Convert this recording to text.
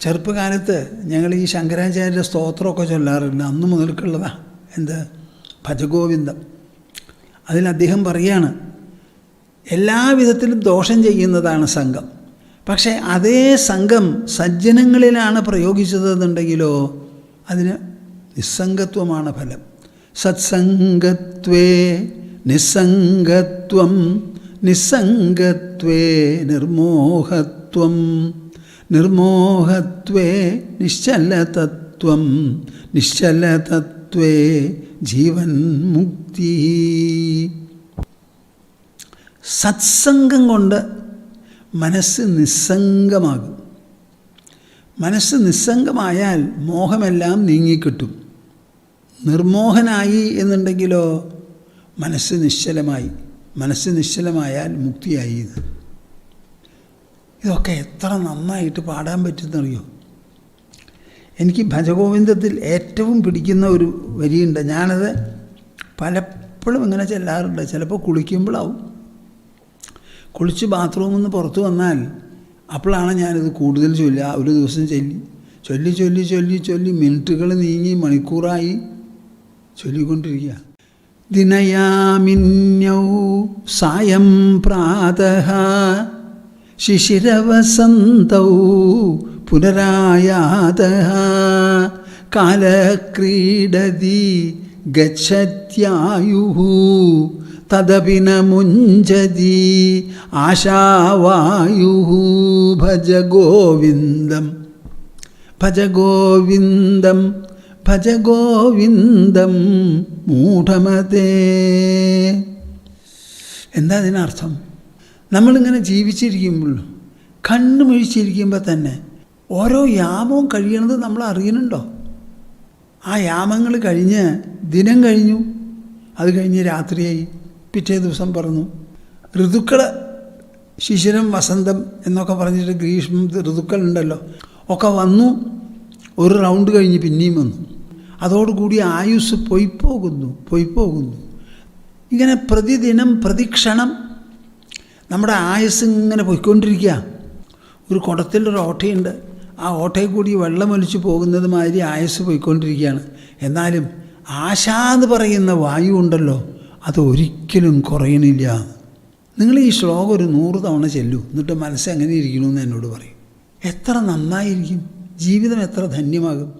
ചെറുപ്പകാലത്ത് ഞങ്ങൾ ഈ ശങ്കരാചാര്യ സ്തോത്രമൊക്കെ ചൊല്ലാറുണ്ട്. അന്ന് മുതൽക്കുള്ളതാണ്. എന്ത്? ഭജഗോവിന്ദം. അതിൽ അദ്ദേഹം പറയാണ്, എല്ലാവിധത്തിലും ദോഷം ചെയ്യുന്നതാണ് സംഘം. പക്ഷേ അതേ സംഘം സജ്ജനങ്ങളിലാണ് പ്രയോഗിച്ചതെന്നുണ്ടെങ്കിലോ അതിന് നിസ്സംഗത്വമാണ് ഫലം. സത്സംഗത്വേ നിസ്സംഗത്വം, നിസ്സംഗത്വേ നിർമോഹത്വം, നിർമോഹത്വേ നിശ്ചലതത്വം, നിശ്ചലതത്വേ ജീവൻ മുക്തി. സത്സംഗം കൊണ്ട് മനസ്സ് നിസ്സംഗമാകും. മനസ്സ് നിസ്സംഗമായാൽ മോഹമെല്ലാം നീങ്ങിക്കിട്ടും. നിർമോഹനായി എന്നുണ്ടെങ്കിലോ മനസ്സ് നിശ്ചലമായി. മനസ്സ് നിശ്ചലമായാൽ മുക്തിയായി. ഇതൊക്കെ എത്ര നന്നായിട്ട് പാടാൻ പറ്റുന്നറിയോ? എനിക്ക് ഭജഗോവിന്ദത്തിൽ ഏറ്റവും പിടിക്കുന്ന ഒരു വരിയുണ്ട്. ഞാനത് പലപ്പോഴും ഇങ്ങനെ ചെല്ലാറുണ്ട്. ചിലപ്പോൾ കുളിക്കുമ്പോഴാവും. കുളിച്ച് ബാത്റൂമിൽ നിന്ന് പുറത്ത് വന്നാൽ അപ്പോഴാണ് ഞാനിത് കൂടുതൽ ചൊല്ലുക. ഒരു ദിവസം ചൊല്ലി ചൊല്ലി ചൊല്ലി ചൊല്ലി മിനിറ്റുകൾ നീങ്ങി മണിക്കൂറായി ചൊല്ലിക്കൊണ്ടിരിക്കുക. ദിനയാമിന്യൗ സായം പ്രാതഃ ശിശിരവസന്തൗ പുനരായാതഃ കാലക്രീഡതി ഗച്ഛത്യായുഃ തദപി ന മുഞ്ചതി ആശാവായുഃ. ഭജ ഗോവിന്ദം ഭജ ഗോവിന്ദം ഭജ ഗോവിന്ദം മൂഢമതേ. എന്താ അതിനർത്ഥം? നമ്മളിങ്ങനെ ജീവിച്ചിരിക്കുമ്പോൾ, കണ്ണു മിഴിച്ചിരിക്കുമ്പോൾ തന്നെ ഓരോ യാമവും കഴിയണത് നമ്മൾ അറിയുന്നുണ്ടോ? ആ യാമങ്ങൾ കഴിഞ്ഞ് ദിനം കഴിഞ്ഞു, അത് കഴിഞ്ഞ് രാത്രിയായി, പിറ്റേ ദിവസം പറഞ്ഞു. ഋതുക്കൾ, ശിശിരം, വസന്തം എന്നൊക്കെ പറഞ്ഞിട്ട് ഗ്രീഷ്മം ഋതുക്കളുണ്ടല്ലോ, ഒക്കെ വന്നു. ഒരു റൗണ്ട് കഴിഞ്ഞ് പിന്നെയും വന്നു. അതോടുകൂടി ആയുസ് പോയി പോകുന്നു. ഇങ്ങനെ പ്രതിദിനം പ്രതിക്ഷണം നമ്മുടെ ആയുസ് ഇങ്ങനെ പോയിക്കൊണ്ടിരിക്കുക. ഒരു കുടത്തിലൊരു ഓട്ടയുണ്ട്. ആ ഓട്ടയിൽ കൂടി വെള്ളമൊലിച്ച് പോകുന്നത് മാതിരി ആയുസ് പോയിക്കൊണ്ടിരിക്കുകയാണ്. എന്നാലും ആശ എന്ന് പറയുന്ന വായു ഉണ്ടല്ലോ, അത് ഒരിക്കലും കുറയണില്ല. നിങ്ങൾ ഈ ശ്ലോകം ഒരു 100 തവണ ചെല്ലൂ, എന്നിട്ട് മനസ്സ് എങ്ങനെ ഇരിക്കണമെന്ന് എന്നോട് പറയും. എത്ര നന്നായിരിക്കും ജീവിതം, എത്ര ധന്യമാകും.